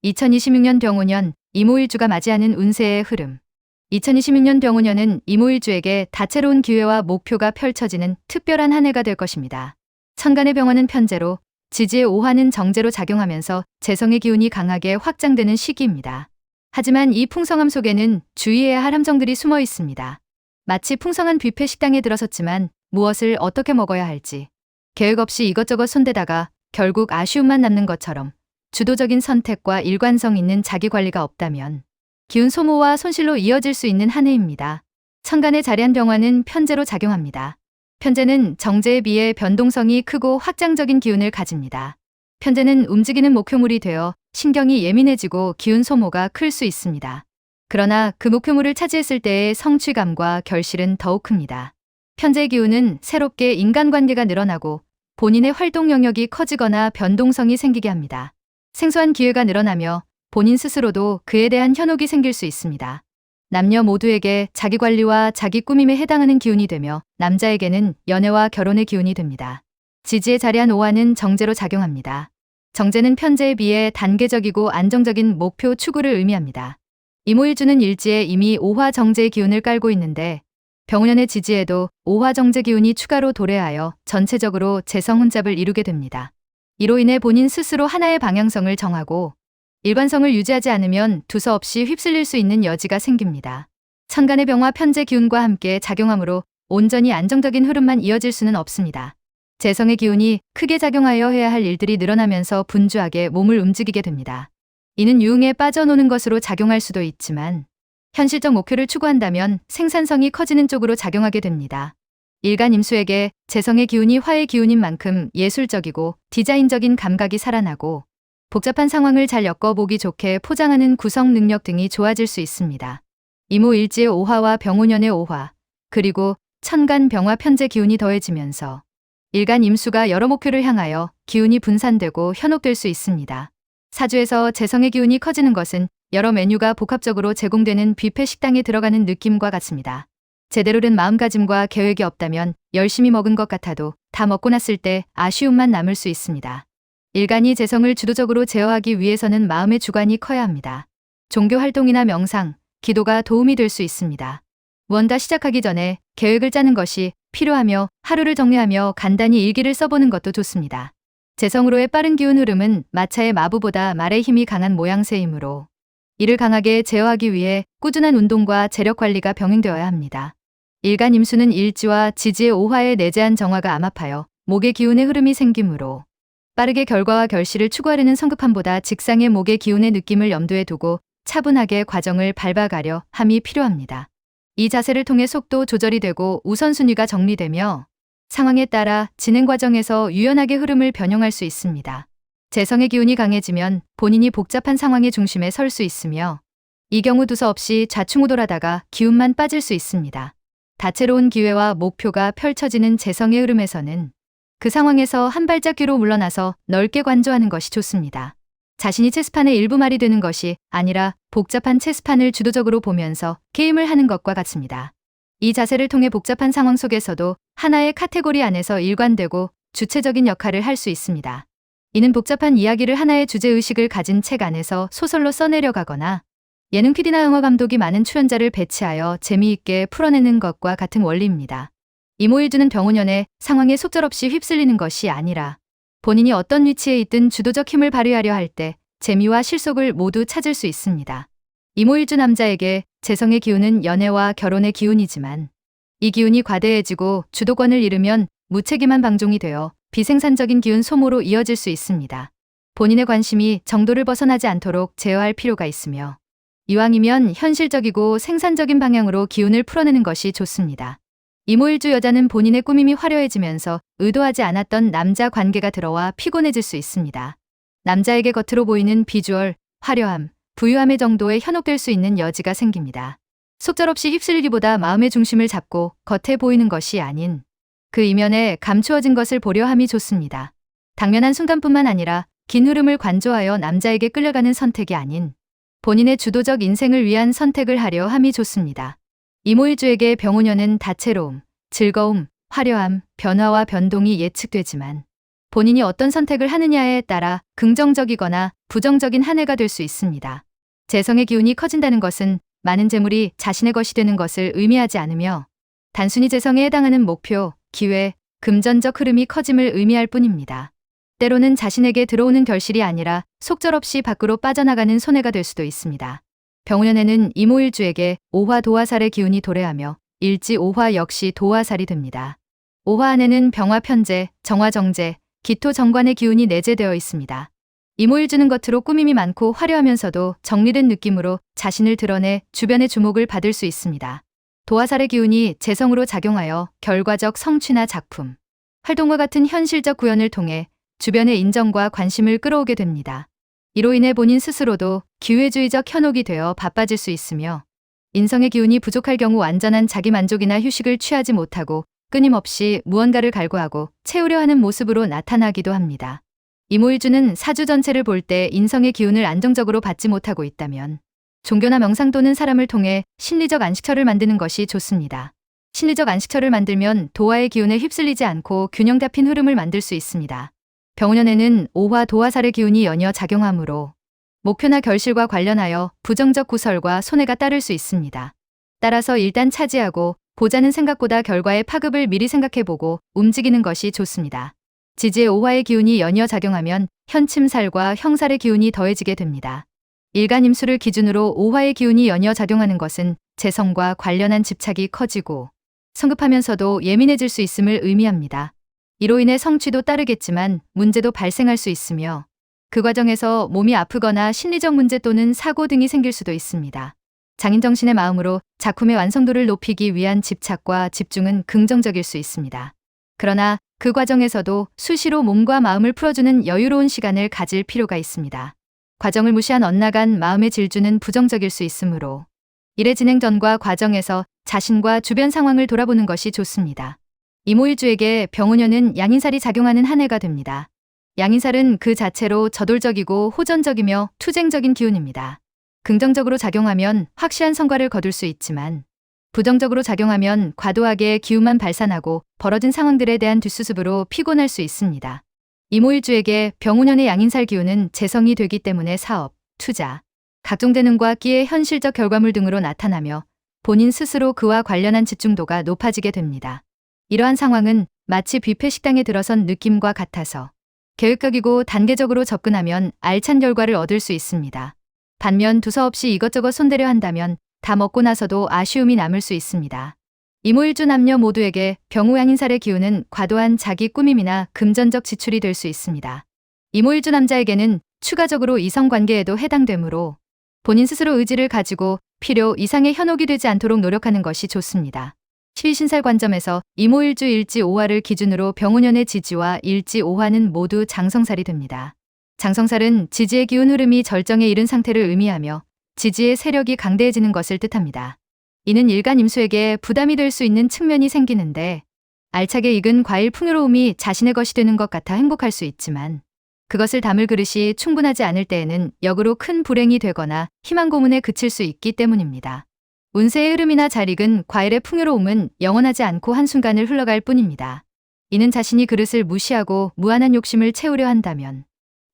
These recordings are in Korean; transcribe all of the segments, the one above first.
2026년 병오년, 이모일주가 맞이하는 운세의 흐름. 2026년 병오년은 이모일주에게 다채로운 기회와 목표가 펼쳐지는 특별한 한 해가 될 것입니다. 천간의 병화는 편재로, 지지의 오화는 정제로 작용하면서 재성의 기운이 강하게 확장되는 시기입니다. 하지만 이 풍성함 속에는 주의해야 할 함정들이 숨어 있습니다. 마치 풍성한 뷔페 식당에 들어섰지만 무엇을 어떻게 먹어야 할지 계획 없이 이것저것 손대다가 결국 아쉬움만 남는 것처럼 주도적인 선택과 일관성 있는 자기관리가 없다면 기운 소모와 손실로 이어질 수 있는 한 해입니다. 천간에 자리한 병화는 편재로 작용합니다. 편재는 정제에 비해 변동성이 크고 확장적인 기운을 가집니다. 편재는 움직이는 목표물이 되어 신경이 예민해지고 기운 소모가 클 수 있습니다. 그러나 그 목표물을 차지했을 때의 성취감과 결실은 더욱 큽니다. 편재의 기운은 새롭게 인간관계가 늘어나고 본인의 활동 영역이 커지거나 변동성이 생기게 합니다. 생소한 기회가 늘어나며 본인 스스로도 그에 대한 현혹이 생길 수 있습니다. 남녀 모두에게 자기관리와 자기 꾸밈에 해당하는 기운이 되며 남자에게는 연애와 결혼의 기운이 됩니다. 지지에 자리한 오화는 정제로 작용합니다. 정제는 편재에 비해 단계적이고 안정적인 목표 추구를 의미합니다. 이모일주는 일지에 이미 오화 정제의 기운을 깔고 있는데 병오년의 지지에도 오화 정제 기운이 추가로 도래하여 전체적으로 재성 혼잡을 이루게 됩니다. 이로 인해 본인 스스로 하나의 방향성을 정하고 일관성을 유지하지 않으면 두서없이 휩쓸릴 수 있는 여지가 생깁니다. 천간의 병화 편재 기운과 함께 작용하므로 온전히 안정적인 흐름만 이어질 수는 없습니다. 재성의 기운이 크게 작용하여 해야 할 일들이 늘어나면서 분주하게 몸을 움직이게 됩니다. 이는 유흥에 빠져노는 것으로 작용할 수도 있지만 현실적 목표를 추구한다면 생산성이 커지는 쪽으로 작용하게 됩니다. 일간 임수에게 재성의 기운이 화의 기운인 만큼 예술적이고 디자인적인 감각이 살아나고 복잡한 상황을 잘 엮어보기 좋게 포장하는 구성 능력 등이 좋아질 수 있습니다. 이모일지의 오화와 병오년의 오화, 그리고 천간 병화 편재 기운이 더해지면서 일간 임수가 여러 목표를 향하여 기운이 분산되고 현혹될 수 있습니다. 사주에서 재성의 기운이 커지는 것은 여러 메뉴가 복합적으로 제공되는 뷔페 식당에 들어가는 느낌과 같습니다. 제대로 된 마음가짐과 계획이 없다면 열심히 먹은 것 같아도 다 먹고 났을 때 아쉬움만 남을 수 있습니다. 일간이 재성을 주도적으로 제어하기 위해서는 마음의 주관이 커야 합니다. 종교 활동이나 명상, 기도가 도움이 될 수 있습니다. 무언가 시작하기 전에 계획을 짜는 것이 필요하며 하루를 정리하며 간단히 일기를 써보는 것도 좋습니다. 재성으로의 빠른 기운 흐름은 마차의 마부보다 말의 힘이 강한 모양새이므로 이를 강하게 제어하기 위해 꾸준한 운동과 재력 관리가 병행되어야 합니다. 일간 임수는 일지와 지지의 오화의 내재한 정화가 암합하여 목의 기운의 흐름이 생기므로 빠르게 결과와 결실을 추구하려는 성급함보다 직상의 목의 기운의 느낌을 염두에 두고 차분하게 과정을 밟아가려 함이 필요합니다. 이 자세를 통해 속도 조절이 되고 우선순위가 정리되며 상황에 따라 진행 과정에서 유연하게 흐름을 변형할 수 있습니다. 재성의 기운이 강해지면 본인이 복잡한 상황의 중심에 설 수 있으며 이 경우 두서없이 좌충우돌하다가 기운만 빠질 수 있습니다. 다채로운 기회와 목표가 펼쳐지는 재성의 흐름에서는 그 상황에서 한 발짝 뒤로 물러나서 넓게 관조하는 것이 좋습니다. 자신이 체스판의 일부 말이 되는 것이 아니라 복잡한 체스판을 주도적으로 보면서 게임을 하는 것과 같습니다. 이 자세를 통해 복잡한 상황 속에서도 하나의 카테고리 안에서 일관되고 주체적인 역할을 할 수 있습니다. 이는 복잡한 이야기를 하나의 주제의식을 가진 책 안에서 소설로 써내려가거나 예능 PD나 영화 감독이 많은 출연자를 배치하여 재미있게 풀어내는 것과 같은 원리입니다. 이모일주는 병오년에 상황에 속절없이 휩쓸리는 것이 아니라 본인이 어떤 위치에 있든 주도적 힘을 발휘하려 할 때 재미와 실속을 모두 찾을 수 있습니다. 이모일주 남자에게 재성의 기운은 연애와 결혼의 기운이지만 이 기운이 과대해지고 주도권을 잃으면 무책임한 방종이 되어 비생산적인 기운 소모로 이어질 수 있습니다. 본인의 관심이 정도를 벗어나지 않도록 제어할 필요가 있으며 이왕이면 현실적이고 생산적인 방향으로 기운을 풀어내는 것이 좋습니다. 이모일주 여자는 본인의 꾸밈이 화려해지면서 의도하지 않았던 남자 관계가 들어와 피곤해질 수 있습니다. 남자에게 겉으로 보이는 비주얼, 화려함, 부유함의 정도에 현혹될 수 있는 여지가 생깁니다. 속절없이 휩쓸리기보다 마음의 중심을 잡고 겉에 보이는 것이 아닌 그 이면에 감추어진 것을 보려 함이 좋습니다. 당면한 순간뿐만 아니라 긴 흐름을 관조하여 남자에게 끌려가는 선택이 아닌 본인의 주도적 인생을 위한 선택을 하려 함이 좋습니다. 이모일주에게 병오년은 다채로움, 즐거움, 화려함, 변화와 변동이 예측되지만 본인이 어떤 선택을 하느냐에 따라 긍정적이거나 부정적인 한 해가 될 수 있습니다. 재성의 기운이 커진다는 것은 많은 재물이 자신의 것이 되는 것을 의미하지 않으며 단순히 재성에 해당하는 목표, 기회, 금전적 흐름이 커짐을 의미할 뿐입니다. 때로는 자신에게 들어오는 결실이 아니라 속절없이 밖으로 빠져나가는 손해가 될 수도 있습니다. 병운년에는 이모일주에게 오화 도화살의 기운이 도래하며 일지 오화 역시 도화살이 됩니다. 오화 안에는 병화 편재, 정화 정재, 기토 정관의 기운이 내재되어 있습니다. 이모일주는 겉으로 꾸밈이 많고 화려하면서도 정리된 느낌으로 자신을 드러내 주변의 주목을 받을 수 있습니다. 도화살의 기운이 재성으로 작용하여 결과적 성취나 작품, 활동과 같은 현실적 구현을 통해 주변의 인정과 관심을 끌어오게 됩니다. 이로 인해 본인 스스로도 기회주의적 현혹이 되어 바빠질 수 있으며 인성의 기운이 부족할 경우 완전한 자기만족이나 휴식을 취하지 못하고 끊임없이 무언가를 갈구하고 채우려 하는 모습으로 나타나기도 합니다. 이모일주는 사주 전체를 볼 때 인성의 기운을 안정적으로 받지 못하고 있다면 종교나 명상 또는 사람을 통해 심리적 안식처를 만드는 것이 좋습니다. 심리적 안식처를 만들면 도화의 기운에 휩쓸리지 않고 균형 잡힌 흐름을 만들 수 있습니다. 병운년에는 오화 도화살의 기운이 연이어 작용하므로 목표나 결실과 관련하여 부정적 구설과 손해가 따를 수 있습니다. 따라서 일단 차지하고 보자는 생각보다 결과의 파급을 미리 생각해보고 움직이는 것이 좋습니다. 지지의 오화의 기운이 연이어 작용하면 현침살과 형살의 기운이 더해지게 됩니다. 일간 임수를 기준으로 오화의 기운이 연이어 작용하는 것은 재성과 관련한 집착이 커지고 성급하면서도 예민해질 수 있음을 의미합니다. 이로 인해 성취도 따르겠지만 문제도 발생할 수 있으며 그 과정에서 몸이 아프거나 심리적 문제 또는 사고 등이 생길 수도 있습니다. 장인정신의 마음으로 작품의 완성도를 높이기 위한 집착과 집중은 긍정적일 수 있습니다. 그러나 그 과정에서도 수시로 몸과 마음을 풀어주는 여유로운 시간을 가질 필요가 있습니다. 과정을 무시한 엇나간 마음의 질주는 부정적일 수 있으므로 일의 진행 전과 과정에서 자신과 주변 상황을 돌아보는 것이 좋습니다. 이모일주에게 병운년은 양인살이 작용하는 한 해가 됩니다. 양인살은 그 자체로 저돌적이고 호전적이며 투쟁적인 기운입니다. 긍정적으로 작용하면 확실한 성과를 거둘 수 있지만 부정적으로 작용하면 과도하게 기운만 발산하고 벌어진 상황들에 대한 뒷수습으로 피곤할 수 있습니다. 이모일주에게 병운년의 양인살 기운은 재성이 되기 때문에 사업, 투자, 각종 재능과 끼의 현실적 결과물 등으로 나타나며 본인 스스로 그와 관련한 집중도가 높아지게 됩니다. 이러한 상황은 마치 뷔페 식당에 들어선 느낌과 같아서 계획적이고 단계적으로 접근하면 알찬 결과를 얻을 수 있습니다. 반면 두서없이 이것저것 손대려 한다면 다 먹고 나서도 아쉬움이 남을 수 있습니다. 이모일주 남녀 모두에게 병우양인살의 기운은 과도한 자기 꾸밈이나 금전적 지출이 될 수 있습니다. 이모일주 남자에게는 추가적으로 이성관계에도 해당되므로 본인 스스로 의지를 가지고 필요 이상의 현혹이 되지 않도록 노력하는 것이 좋습니다. 12신살 관점에서 이모일주 일지 오화를 기준으로 병운년의 지지와 일지 오화는 모두 장성살이 됩니다. 장성살은 지지의 기운 흐름이 절정에 이른 상태를 의미하며 지지의 세력이 강대해지는 것을 뜻합니다. 이는 일간 임수에게 부담이 될 수 있는 측면이 생기는데 알차게 익은 과일 풍요로움이 자신의 것이 되는 것 같아 행복할 수 있지만 그것을 담을 그릇이 충분하지 않을 때에는 역으로 큰 불행이 되거나 희망 고문에 그칠 수 있기 때문입니다. 운세의 흐름이나 잘 익은 과일의 풍요로움은 영원하지 않고 한순간을 흘러갈 뿐입니다. 이는 자신이 그릇을 무시하고 무한한 욕심을 채우려 한다면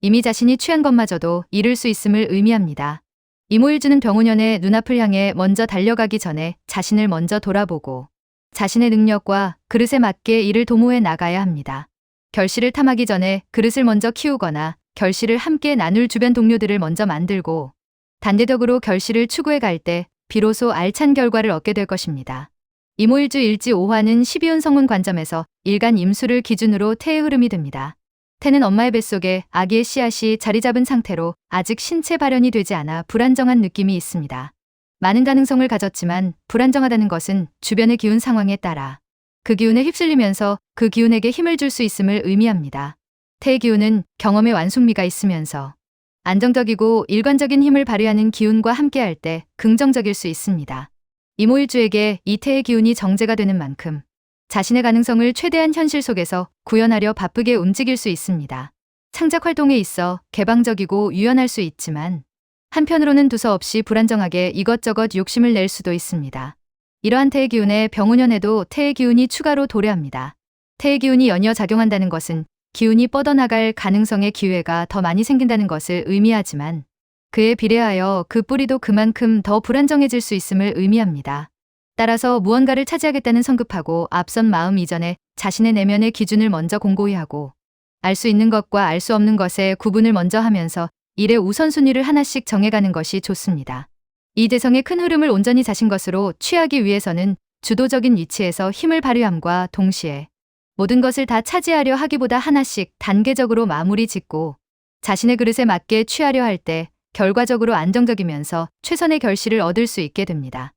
이미 자신이 취한 것마저도 잃을 수 있음을 의미합니다. 이모일주는 병운년의 눈앞을 향해 먼저 달려가기 전에 자신을 먼저 돌아보고 자신의 능력과 그릇에 맞게 이를 도모해 나가야 합니다. 결실을 탐하기 전에 그릇을 먼저 키우거나 결실을 함께 나눌 주변 동료들을 먼저 만들고 단계적으로 결실을 추구해 갈 때 비로소 알찬 결과를 얻게 될 것입니다. 이모일주 일지 오화는 12운 성운 관점에서 일간 임수를 기준으로 태의 흐름이 됩니다. 태는 엄마의 뱃속에 아기의 씨앗이 자리 잡은 상태로 아직 신체 발현이 되지 않아 불안정한 느낌이 있습니다. 많은 가능성을 가졌지만 불안정하다는 것은 주변의 기운 상황에 따라 그 기운에 휩쓸리면서 그 기운에게 힘을 줄 수 있음을 의미합니다. 태의 기운은 경험의 완숙미가 있으면서 안정적이고 일관적인 힘을 발휘하는 기운과 함께할 때 긍정적일 수 있습니다. 이모일주에게 이 태의 기운이 정제가 되는 만큼 자신의 가능성을 최대한 현실 속에서 구현하려 바쁘게 움직일 수 있습니다. 창작 활동에 있어 개방적이고 유연할 수 있지만 한편으로는 두서없이 불안정하게 이것저것 욕심을 낼 수도 있습니다. 이러한 태의 기운에 병운년에도 태의 기운이 추가로 도래합니다. 태의 기운이 연이어 작용한다는 것은 기운이 뻗어나갈 가능성의 기회가 더 많이 생긴다는 것을 의미하지만 그에 비례하여 그 뿌리도 그만큼 더 불안정해질 수 있음을 의미합니다. 따라서 무언가를 차지하겠다는 성급하고 앞선 마음 이전에 자신의 내면의 기준을 먼저 공고히 하고 알 수 있는 것과 알 수 없는 것의 구분을 먼저 하면서 일의 우선순위를 하나씩 정해가는 것이 좋습니다. 이 대성의 큰 흐름을 온전히 자신 것으로 취하기 위해서는 주도적인 위치에서 힘을 발휘함과 동시에 모든 것을 다 차지하려 하기보다 하나씩 단계적으로 마무리 짓고 자신의 그릇에 맞게 취하려 할 때 결과적으로 안정적이면서 최선의 결실을 얻을 수 있게 됩니다.